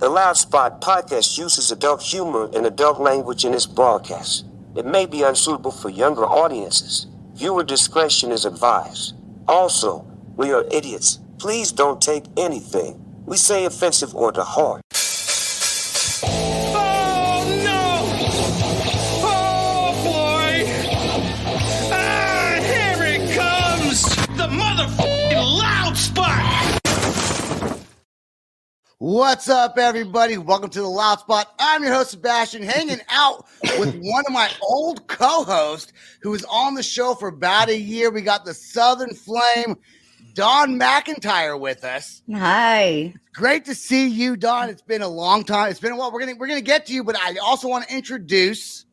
The Loud Spot podcast uses adult humor and adult language in its broadcast. It may be unsuitable for younger audiences. Viewer discretion is advised. Also, we are idiots. Please don't take anything we say offensive or to heart. Oh no! Oh boy! Ah, here it comes! The motherfucking Loud Spot! What's up, everybody? Welcome to the Loud Spot. I'm your host, Sebastian, hanging out with one of my old co-hosts who was on the show for about a year. We got the Southern Flame Dawn McIntyre with us. Hi. Great to see you, Dawn. It's been a long time. It's been a while. We're gonna get to you, but I also want to introduce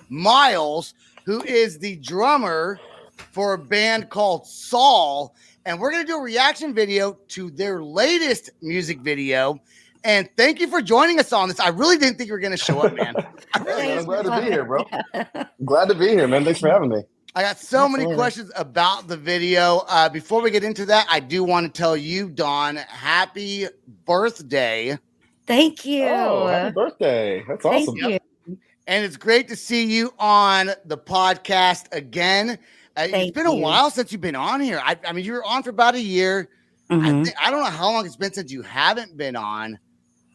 Myles, who is the drummer for a band called Saul. And we're going to do a reaction video to their latest music video. And thank you for joining us on this. I really didn't think you were going to show up, man. I'm glad to be here, bro. Glad to be here, man. Thanks for having me. I got so many questions about the video. Before we get into that, I do want to tell you, Dawn, happy birthday. Thank you. Oh, happy birthday. That's awesome. Thank you. And it's great to see you on the podcast again. It's been a while since you've been on here. I mean, you were on for about a year. Mm-hmm. I don't know how long it's been since you haven't been on.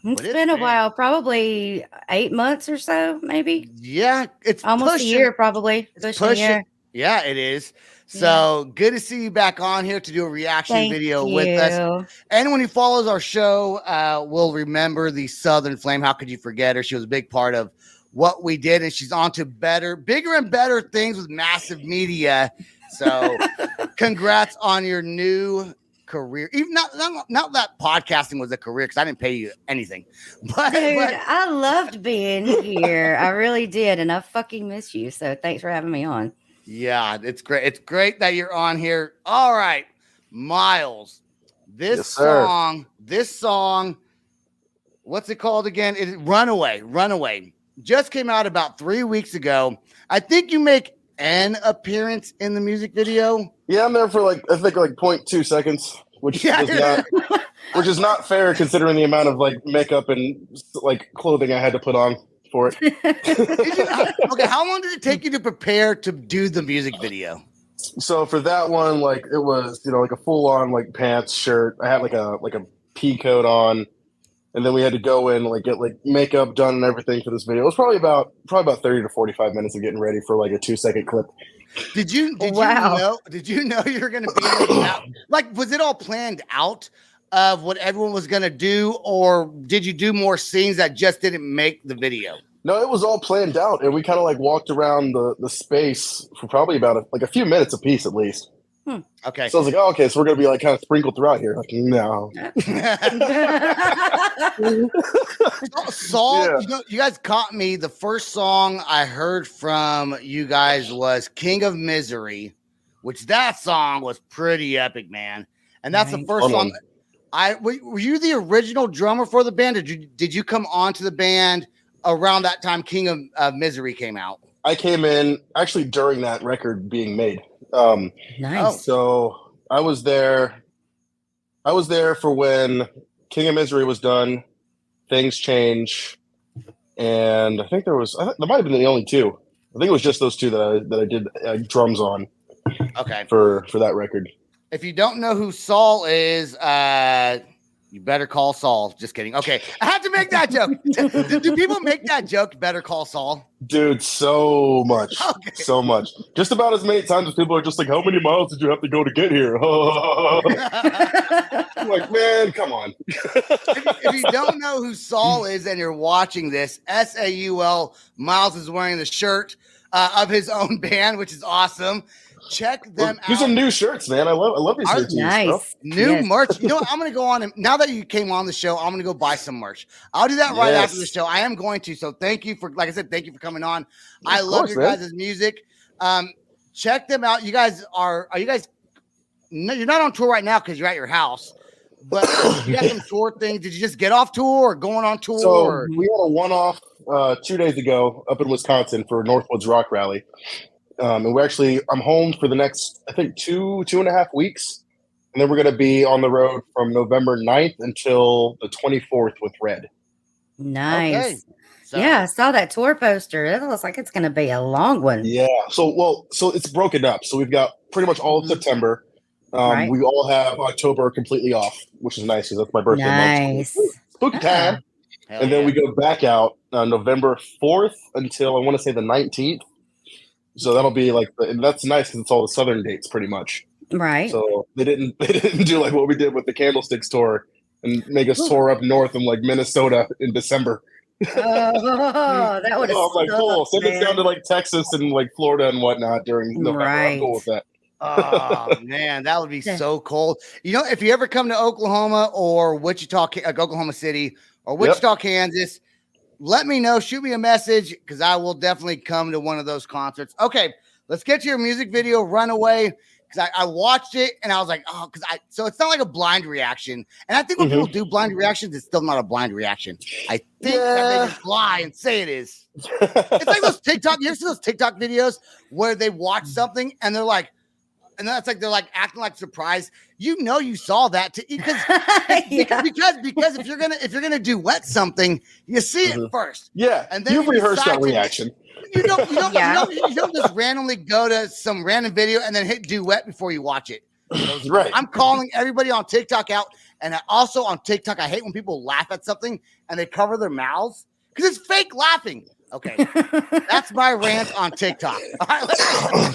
It's been a while, probably 8 months or so, maybe. Yeah, it's almost pushing. a year, probably. It's pushing. Yeah, it is. So good to see you back on here to do a reaction video with us. Anyone who follows our show will remember the Southern Flame. How could you forget her? She was a big part of what we did, and she's on to bigger and better things with massive media. So congrats on your new career. Even not that podcasting was a career, because I didn't pay you anything. But I loved being here. I really did, and I fucking miss you. So thanks for having me on. Yeah, it's great. It's great that you're on here. All right, Myles. This song, what's it called again? It is Runaway. Just came out about 3 weeks ago. I think you make an appearance in the music video. Yeah, I'm there for I think 0.2 seconds, which is not fair considering the amount of makeup and clothing I had to put on for it. Okay, how long did it take you to prepare to do the music video? So for that one, it was a full on pants, shirt. I had a pea coat on. And then we had to go in, get makeup done and everything for this video. It was probably about 30 to 45 minutes of getting ready for a 2-second clip. Did you know you were going to be was it all planned out of what everyone was going to do, or did you do more scenes that just didn't make the video? No, it was all planned out, and we kind of walked around the space for probably about a few minutes apiece at least. Okay. So I was okay, so we're going to be kind of sprinkled throughout here. No. Saul, you guys caught me. The first song I heard from you guys was King of Misery, which that song was pretty epic, man. And that's the first song. Were you the original drummer for the band? Did you come onto the band around that time King of Misery came out? I came in actually during that record being made. Nice. So I was there for when King of Misery was done. Things Change, and I think there might have been the only two. I think it was just those two that I did drums on. Okay. For that record. If you don't know who Saul is, you better call Saul. Just kidding. Okay, I have to make that joke. Do people make that joke? Better call Saul. Dude, so much. Okay. So much. Just about as many times as people are just how many miles did you have to go to get here? I'm man, come on. If you don't know who Saul is and you're watching this, Saul, Myles is wearing the shirt of his own band, which is awesome. Check them out. Do some new shirts, man. I love these shirts. Nice. Bro. New merch. You know what? I'm going to go on. Now that you came on the show, I'm going to go buy some merch. I'll do that right after the show. I am going to. So thank you for coming on. I love your guys' music. Check them out. You guys are you guys, no, you're not on tour right now because you're at your house, but you got some tour things. Did you just get off tour or going on tour? So we had a one-off 2 days ago up in Wisconsin for Northwoods Rock Rally. And I'm home for the next, I think, 2.5 weeks. And then we're going to be on the road from November 9th until the 24th with Red. Nice. Okay. So, yeah, I saw that tour poster. It looks like it's going to be a long one. Yeah. So it's broken up. So we've got pretty much all of September. Right. We all have October completely off, which is nice because that's my birthday Nice. month. Spooky time. And then we go back out November 4th until I want to say the 19th. So that'll be like, and that's nice because it's all the southern dates pretty much. Right. So they didn't do like what we did with the Candlesticks tour and make us tour up north in like Minnesota in December. Oh, that would have I'm like, cool. Send us down to like Texas and like Florida and whatnot during November. I'm cool with that. Oh man, that would be so cold. You know, if you ever come to Oklahoma or Wichita, Oklahoma City or Wichita, Kansas, let me know. Shoot me a message because I will definitely come to one of those concerts. Okay, let's get to your music video, Runaway. Because I watched it and I was like, oh, so it's not like a blind reaction. And I think when people do blind reactions, it's still not a blind reaction. I think that they just lie and say it is. It's like those TikTok. You ever see those TikTok videos where they watch something and they're like, and that's like they're like acting like surprised. You know you saw that because if you're gonna duet something, you see it first. Yeah, and then you've rehearsed that reaction. You don't just randomly go to some random video and then hit duet before you watch it. Right. I'm calling everybody on TikTok out, and also on TikTok, I hate when people laugh at something and they cover their mouths because it's fake laughing. Okay, that's my rant on TikTok. All right,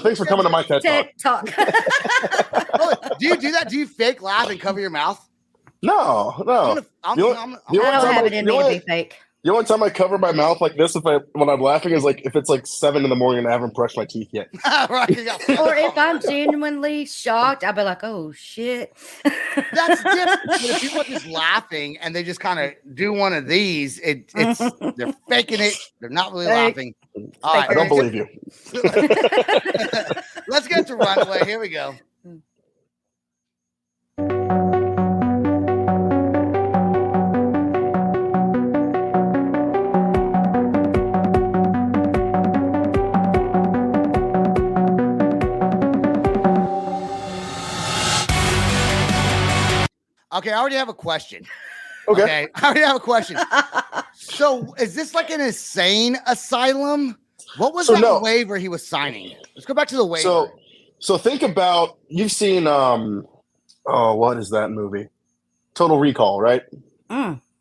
thanks for coming to my TED Talk. Do you do that? Do you fake laugh and cover your mouth? No. I don't have it in me to be fake. The only time I cover my mouth like this when I'm laughing is like if it's like 7 a.m. and I haven't brushed my teeth yet. Right, or if I'm genuinely shocked, I'll be like, "Oh shit." That's different. But if people are just laughing and they just kind of do one of these, it's they're faking it. They're not really laughing. All right, I don't believe you. Let's get to Runaway. Here we go. Okay, I already have a question. Okay, I already have a question. So, is this like an insane asylum? What was that waiver he was signing? Let's go back to the waiver. So think about, you've seen what is that movie? Total Recall, right?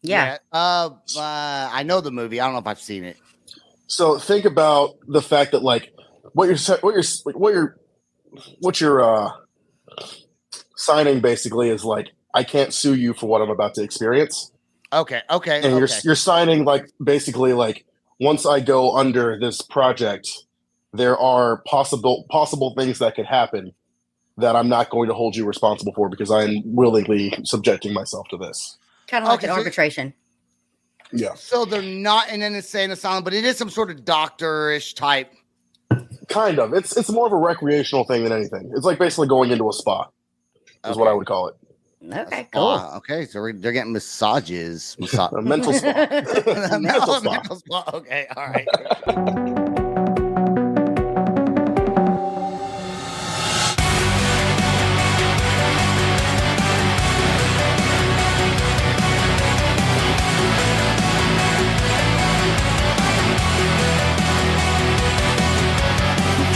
Yeah. I know the movie. I don't know if I've seen it. So think about the fact that like what you're signing basically is like, I can't sue you for what I'm about to experience. Okay. And you're signing like basically like once I go under this project, there are possible things that could happen that I'm not going to hold you responsible for because I'm willingly subjecting myself to this. Kind of like an arbitration. Yeah. So they're not in an insane asylum, but it is some sort of doctor-ish type. Kind of. It's more of a recreational thing than anything. It's like basically going into a spa is what I would call it. Okay, cool. Okay, so they're getting massages. A mental spa. mental spa. Okay, all right.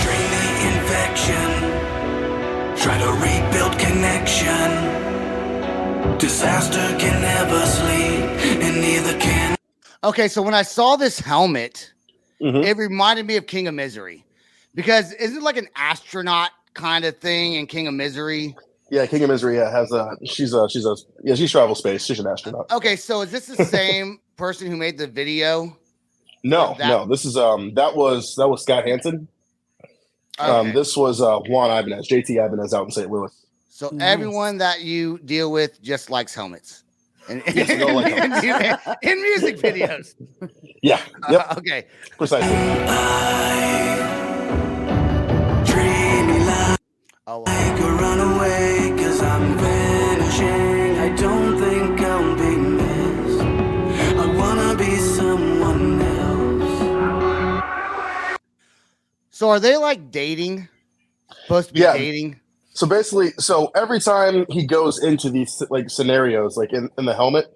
Drain the infection. Try to rebuild connection. Disaster can never sleep, and neither can. Okay, so when I saw this helmet, it reminded me of King of Misery, because isn't it like an astronaut kind of thing in King of Misery? Yeah, King of Misery has she's travel space. She's an astronaut. Okay, so is this the same person who made the video? No. This is that was Scott Hansen. Okay. This was Juan Ibanez, JT Ibanez out in St. Louis. So everyone that you deal with just likes helmets in music videos. Yeah. Yep. Okay. Precisely. Like a runaway, 'cause I'm vanishing. I don't think I'll be missed. I wanna be someone else. So are they like dating? Supposed to be dating? So basically, every time he goes into these like scenarios, like in the helmet,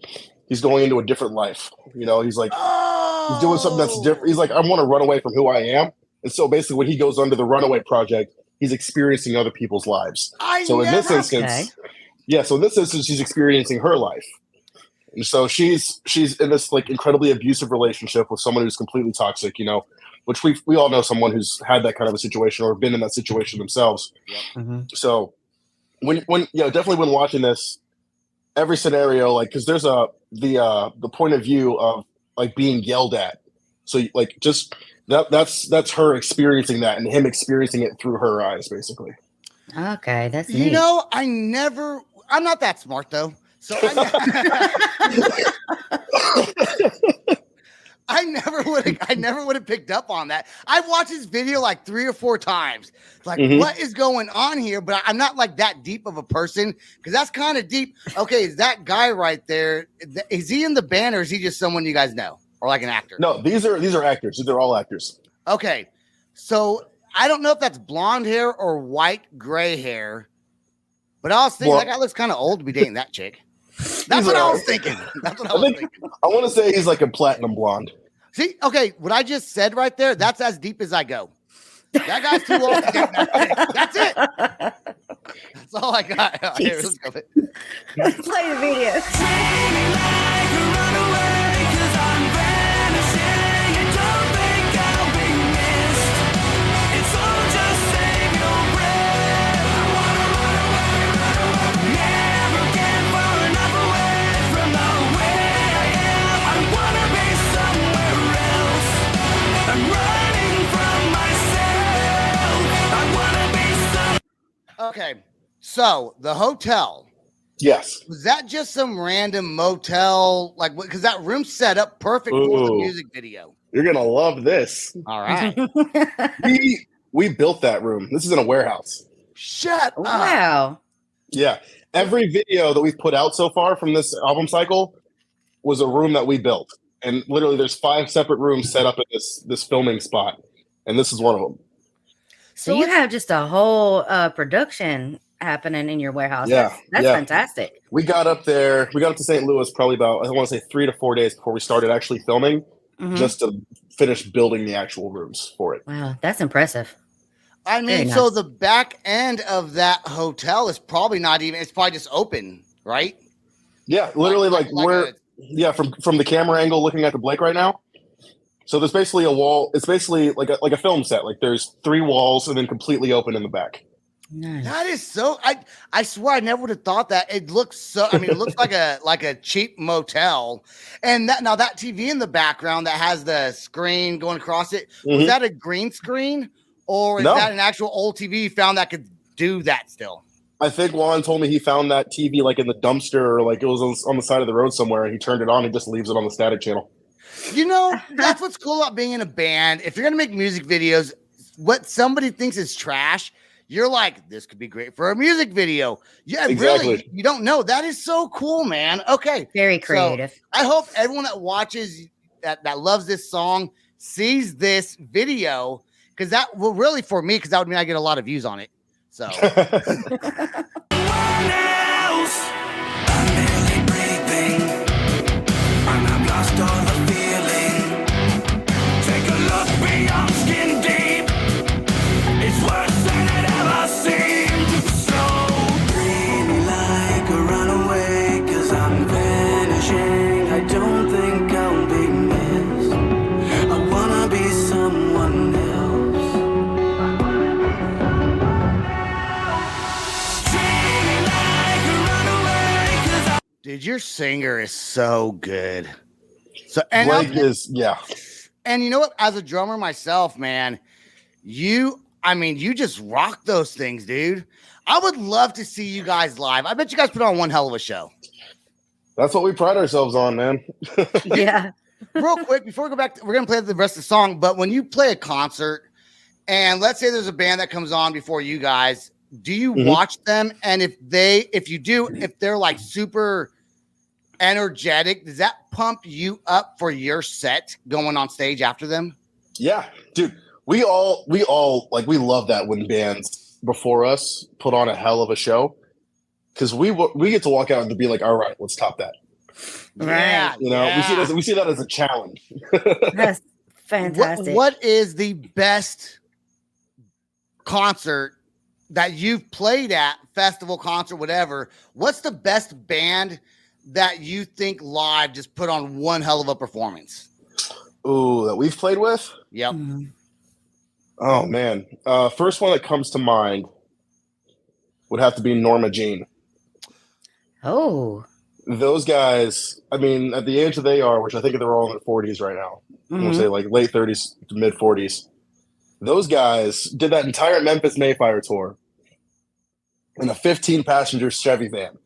he's going into a different life. You know, he's like he's doing something that's different. He's like, I want to run away from who I am. And so basically when he goes under the Runaway project, he's experiencing other people's lives. So in this instance, she's experiencing her life. And so she's in this like incredibly abusive relationship with someone who's completely toxic, you know, which we all know someone who's had that kind of a situation or been in that situation themselves. Mm-hmm. So when definitely when watching this, every scenario, like, because there's the point of view of like being yelled at. So like just that's her experiencing that and him experiencing it through her eyes, basically. Okay, that's neat. You know, I'm not that smart though. So I never would have picked up on that. I've watched this video like 3 or 4 times. Like, what is going on here? But I'm not like that deep of a person because that's kind of deep. Okay, is that guy right there? Is he in the band or is he just someone you guys know or like an actor? No, these are actors. These are all actors. Okay, so I don't know if that's blonde hair or white gray hair, but I was thinking that guy looks kind of old to be dating that chick. That's what I was thinking. That's what I was thinking. I want to say he's like a platinum blonde. See, okay, what I just said right there, that's as deep as I go. That guy's too old to date that chick. That's it. That's all I got. Here, let's go. Play the video. Okay, so the hotel. Yes. Was that just some random motel? Like, because that room's set up perfect for the music video. You're gonna love this. All right. we built that room. This is in a warehouse. Shut up. Wow. Yeah. Every video that we've put out so far from this album cycle was a room that we built. And literally there's 5 separate rooms set up at this filming spot. And this is one of them. So you have just a whole production happening in your warehouse. Yeah, that's fantastic. We got up to St. Louis probably about, I want to say 3 to 4 days before we started actually filming, just to finish building the actual rooms for it. Wow, that's impressive. I mean, so the back end of that hotel is probably not even, it's probably just open, right? Yeah, literally from the camera angle looking at the Blake right now. So there's basically a wall. It's basically like a film set. Like there's 3 walls and then completely open in the back. Nice. That is so. I swear I never would have thought that. It looks so. I mean, it looks like a cheap motel. And that TV in the background that has the screen going across it. Was that a green screen or is that an actual old TV you found that could do that still? I think Juan told me he found that TV like in the dumpster or like it was on the side of the road somewhere, and he turned it on and just leaves it on the static channel. You know, that's what's cool about being in a band. If you're going to make music videos, what somebody thinks is trash, you're like, this could be great for a music video. Yeah, exactly. Really, you don't know. That is so cool, man. Okay. Very creative. So I hope everyone that watches, that loves this song, sees this video, because that will really, for me, because that would mean I get a lot of views on it. So. Dude, your singer is so good. So and Blake is, yeah. And you know what? As a drummer myself, man, you just rock those things, dude. I would love to see you guys live. I bet you guys put on one hell of a show. That's what we pride ourselves on, man. Yeah. Real quick, before we go back, we're going to play the rest of the song. But when you play a concert, and let's say there's a band that comes on before you guys, do you watch them? And if they're like super energetic, does that pump you up for your set going on stage after them? Yeah, dude. We all like, we love that when bands before us put on a hell of a show, because we get to walk out and be like, all right, let's top that. Right. You know, we see that as a challenge. That's fantastic. What is the best concert that you've played at, festival, concert, whatever? What's the best band that you think live just put on one hell of a performance? Ooh, that we've played with? Yep. Oh man. First one that comes to mind would have to be Norma Jean. Oh. Those guys, I mean, at the age that they are, which I think they're all in their 40s right now, I'm gonna say like late 30s to mid 40s. Those guys did that entire Memphis Mayfire tour in a 15-passenger Chevy van.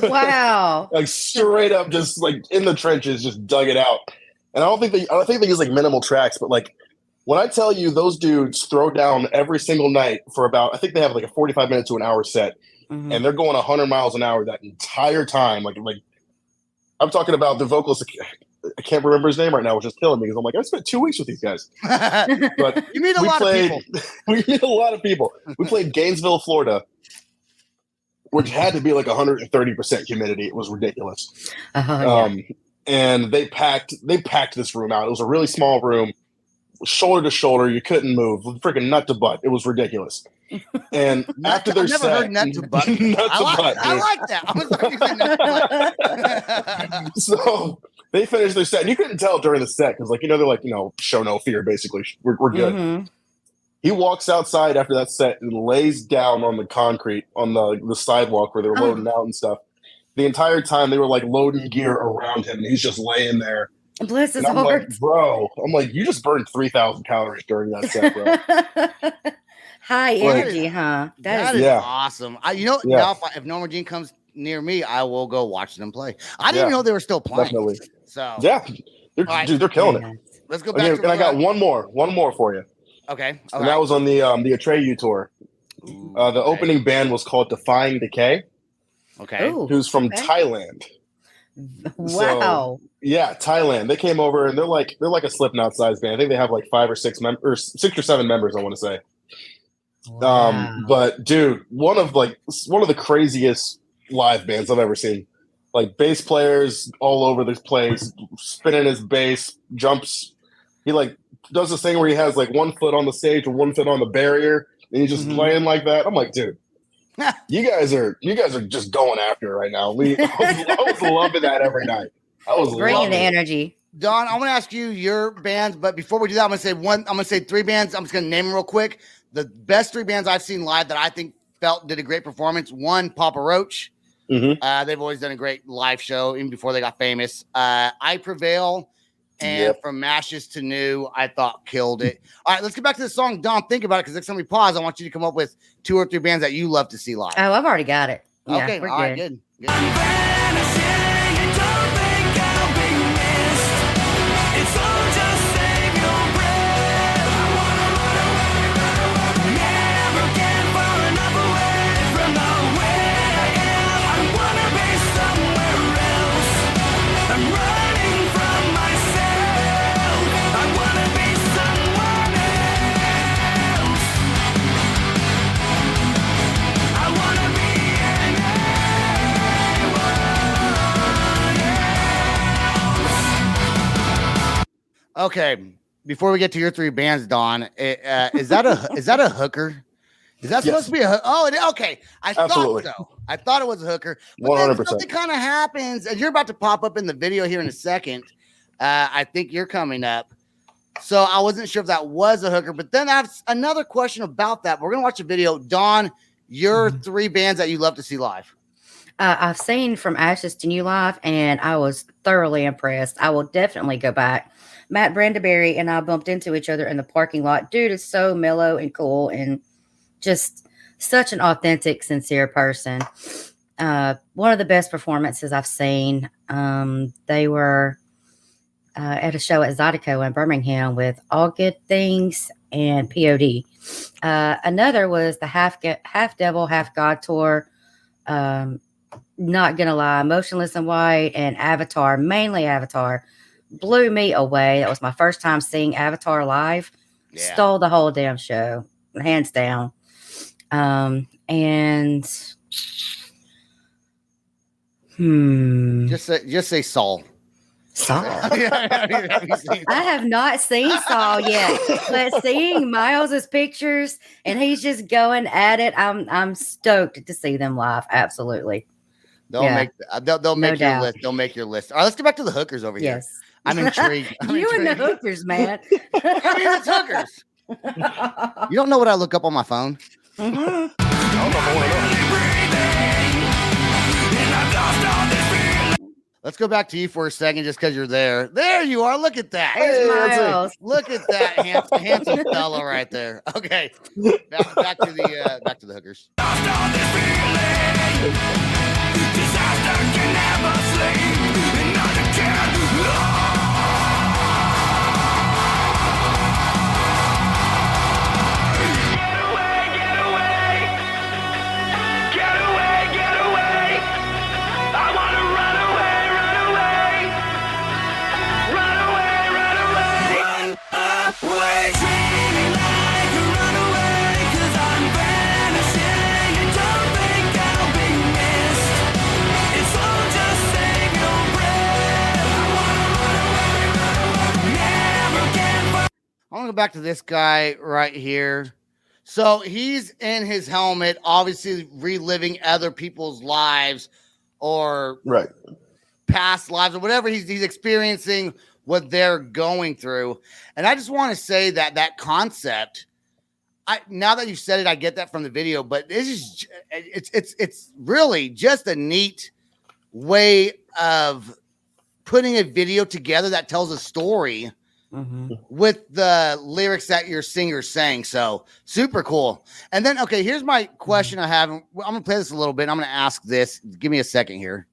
Wow. Like straight up, just like in the trenches, just dug it out. And I don't think they use like minimal tracks, but like when I tell you those dudes throw down every single night for about, I think they have like a 45 minute to an hour set, and they're going 100 miles an hour that entire time. Like I'm talking about the vocalist. I can't remember his name right now, which is killing me because I'm like, I spent 2 weeks with these guys. But you meet a lot of people. We meet a lot of people. We played Gainesville, Florida, which had to be like 130% humidity. It was ridiculous. And they packed this room out. It was a really small room, shoulder to shoulder. You couldn't move, freaking nut to butt. It was ridiculous. And after their set, heard nut to butt. I like that. I was like, nut to butt. So they finished their set, and you couldn't tell during the set because, like, you know, they're like, you know, show no fear. Basically, we're good. He walks outside after that set and lays down on the concrete on the sidewalk where they were loading out and stuff. The entire time they were like loading gear around him, and he's just laying there. Bless his I'm heart. like, bro, you just burned 3,000 calories during that set, bro. High energy, huh? That is awesome. Now if Norma Jean comes near me, I will go watch them play. I didn't even know they were still playing. Definitely. So they're killing it. Let's go back. And I got one more for you. Okay. And that was on the Atreyu tour. The opening band was called Defying Decay. Okay. Who's from Thailand. Wow. So, yeah, Thailand. They came over and they're like a Slipknot size band. I think they have like 5 or 6 members, 6 or 7 members, I want to say. Wow. But dude, one of the craziest live bands I've ever seen. Like bass players all over this place, spinning his bass, jumps. He like does this thing where he has like 1 foot on the stage and 1 foot on the barrier, and he's just playing like that. I'm like, dude, you guys are just going after it right now. I was loving that every night. I was bringing the energy. Don, I'm gonna ask you your bands, but before we do that, I'm gonna say 3 bands. I'm just gonna name them real quick. The best 3 bands I've seen live that I think did a great performance. 1, Papa Roach. They've always done a great live show, even before they got famous. I Prevail. And From Ashes to New, I thought killed it. All right, let's get back to the song. Don, think about it, because next time we pause, I want you to come up with 2 or 3 bands that you love to see live. Oh, I've already got it. Yeah, okay, we're all right, good. Okay, before we get to your 3 bands, Don, is that a hooker? Is that supposed to be a hooker? Oh, okay. Absolutely. Thought so. I thought it was a hooker. But 100%. Then something kind of happens, and you're about to pop up in the video here in a second. I think you're coming up. So I wasn't sure if that was a hooker, but then I have another question about that. We're going to watch a video. Don, your 3 bands that you love to see live. I've seen From Ashes to New live, and I was thoroughly impressed. I will definitely go back. Matt Brandeberry and I bumped into each other in the parking lot. Dude is so mellow and cool and just such an authentic, sincere person. One of the best performances I've seen. They were at a show at Zydeco in Birmingham with All Good Things and POD. Another was the Half Devil, Half God tour. Not gonna lie, Motionless in White and Avatar, mainly Avatar, blew me away. That was my first time seeing Avatar live. Yeah. Stole the whole damn show, hands down. And Just say Saul. Saul. I have not seen Saul yet, but seeing Miles's pictures and he's just going at it, I'm stoked to see them live. Absolutely. They'll make your list. They'll make your list. All right, let's get back to the hookers over here. Yes. I'm intrigued. You and the hookers, man. I mean, it's hookers. You don't know what I look up on my phone? Let's go back to you for a second, just because you're there. There you are. Look at that. Hey, Miles. Look at that handsome fella right there. Okay, back to the hookers. I want to go back to this guy right here. So he's in his helmet, obviously reliving other people's lives or past lives or whatever he's experiencing, what they're going through. And I just want to say that concept, now that you said it, I get that from the video, but it's really just a neat way of putting a video together that tells a story with the lyrics that your singer's saying. So super cool. And then, okay, here's my question I have. I'm going to play this a little bit. I'm going to ask this. Give me a second here.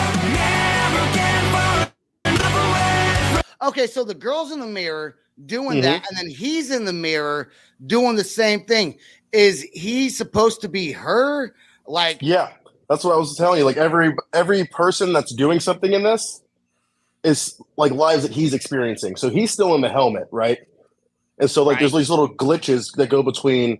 Okay, so the girl's in the mirror doing that, and then he's in the mirror doing the same thing. Is he supposed to be her? Like, yeah, that's what I was telling you. Like every person that's doing something in this is like lives that he's experiencing. So he's still in the helmet, right? And so like there's these little glitches that go between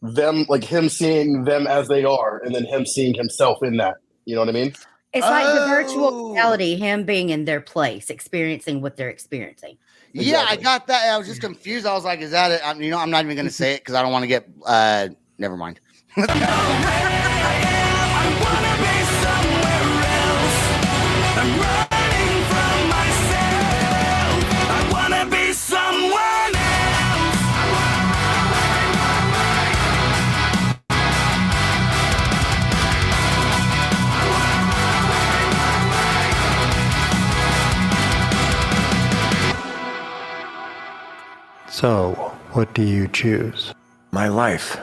them, like him seeing them as they are, and then him seeing himself in that. You know what I mean? It's like the virtual reality, him being in their place, experiencing what they're experiencing. Exactly. Yeah, I got that. I was just confused. I was like, is that it? I'm not even going to say it because I don't want to get, never mind. So, what do you choose? My life.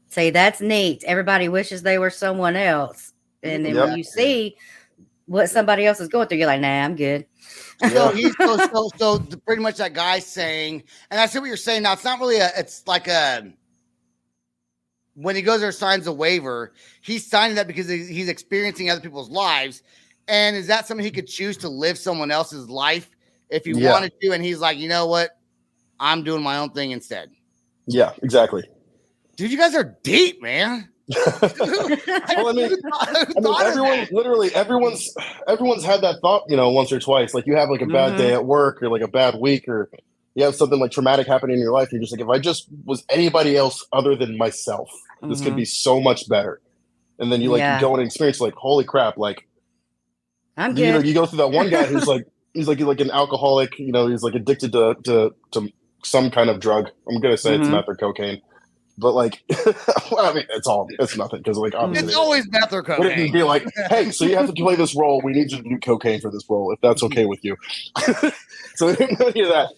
See, that's neat. Everybody wishes they were someone else. And then when you see what somebody else is going through, you're like, nah, I'm good. So he's so pretty much that guy's saying, and I see what you're saying now. It's not really it's like when he goes there, signs a waiver, he's signing that because he's experiencing other people's lives. And is that something he could choose to live someone else's life if he wanted to? And he's like, you know what? I'm doing my own thing instead. Yeah, exactly. Dude, you guys are deep, man. Well, I mean, everyone's had that thought, once or twice. Like you have like a bad day at work or like a bad week, or you have something like traumatic happening in your life. You're just like, if I just was anybody else other than myself, this could be so much better. And then you you go and experience like, holy crap, like I'm good. You go through that one guy who's like, he's like an alcoholic, he's like addicted to some kind of drug. I'm gonna say it's meth or cocaine. But like, well, I mean, it's nothing because like obviously it's always meth or cocaine. But it'd be like, hey, so you have to play this role. We need you to do cocaine for this role, if that's okay with you. So they didn't know any of that.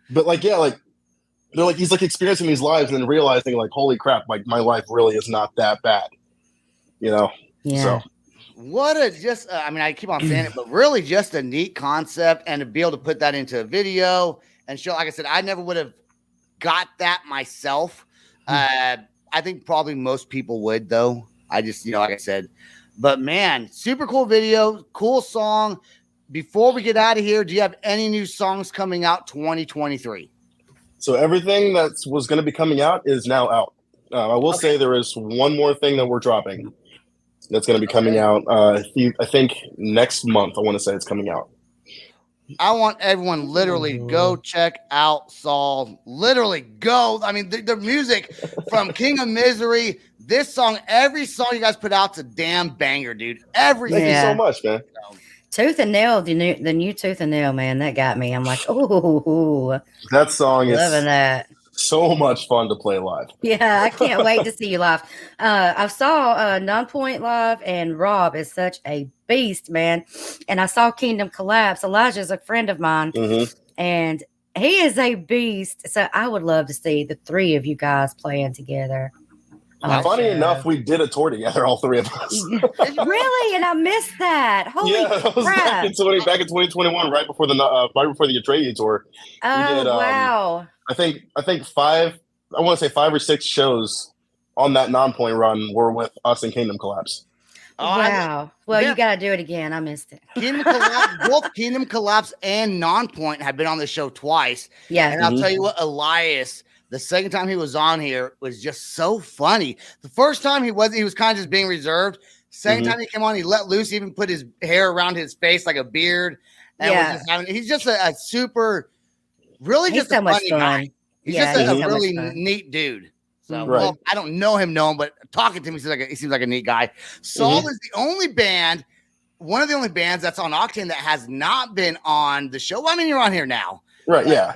But like, yeah, like they're like he's like experiencing these lives and then realizing like, holy crap, like my life really is not that bad, Yeah. So what a just I mean, I keep on saying it, but really just a neat concept, and to be able to put that into a video and show. Like I said, I never would have got that myself. I think probably most people would, though. I just, like I said, but man, super cool video, cool song. Before we get out of here, do you have any new songs coming out 2023? So everything that was going to be coming out is now out. I will say there is one more thing that we're dropping. That's going to be coming out. I think next month. I want to say it's coming out. I want everyone literally go check out Saul. Literally go. I mean, the music from King of Misery, this song, every song you guys put out's a damn banger, dude. Thank you so much, man. Tooth and Nail, the new Tooth and Nail, man, that got me. I'm like, oh, that song is loving that. So much fun to play live. Yeah, I can't wait to see you live. I saw Nonpoint live, and Rob is such a beast, man. And I saw Kingdom Collapse. Elijah's a friend of mine, and he is a beast. So I would love to see the three of you guys playing together. Funny enough, we did a tour together, all three of us. Really? And I missed that. Holy that was crap. back in 2021, right before the Atreyu tour. Oh, we did, wow. I think 5 or 6 shows on that Nonpoint run were with us in Kingdom Collapse. Wow. Well, you got to do it again. I missed it. Kingdom Collapse, both Kingdom Collapse and Nonpoint have been on the show twice. Yeah. And I'll tell you what, Elias, the second time he was on here was just so funny. The first time he was kind of just being reserved. Second time he came on, he let loose, even put his hair around his face like a beard. And he's just a super, really just a funny guy. He's just a really neat dude. So, well, I don't know him, but talking to him, he seems like a neat guy. Saul is the only band, one of the only bands that's on Octane that has not been on the show. Well, I mean, you're on here now. Right, yeah.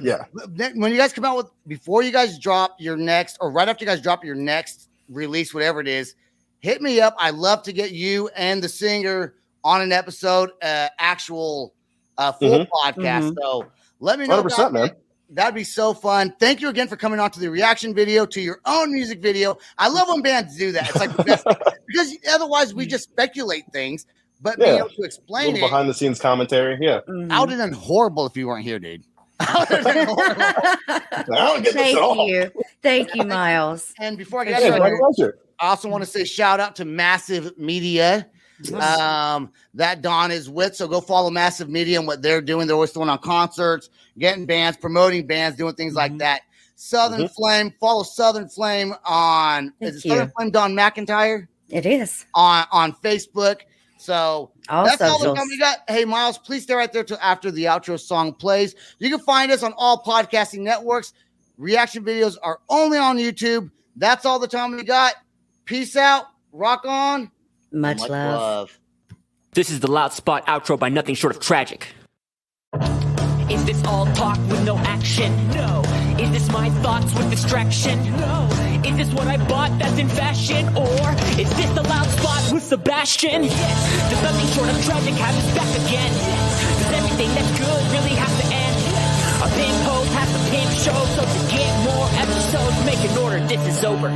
When you guys come out with, before you guys drop your next, or right after you guys drop your next release, whatever it is, hit me up. I love to get you and the singer on an episode, actual full podcast. So let me know. 100%, man. That'd be so fun. Thank you again for coming on to the reaction video, to your own music video. I love when bands do that. It's like the best, because otherwise we just speculate things, but being able to explain it. Behind the scenes commentary. Yeah. I would have done horrible if you weren't here, dude. Thank you, Myles. And before I get started, I also want to say shout out to Massive Media that Don is with. So go follow Massive Media and what they're doing. They're always throwing on concerts, getting bands, promoting bands, doing things like that. Southern Flame, follow Southern Flame on Southern Flame Dawn McIntyre. It is on Facebook. So that's all the time we got. Hey, Myles, please stay right there till after the outro song plays. You can find us on all podcasting networks. Reaction videos are only on YouTube. That's all the time we got. Peace out. Rock on. Much love. This is the Loud Spot outro by Nothing Short of Tragic. Is this all talk with no action? No. Is this my thoughts with distraction? No. Is this what I bought that's in fashion? Or is this the Loud Spot with Sebastian? Yes. Does Nothing Short of Tragic have his back again? Yes. Does everything that's good really have to end? Yes. A pimp host has a pimp show, so to get more episodes, make an order, this is over.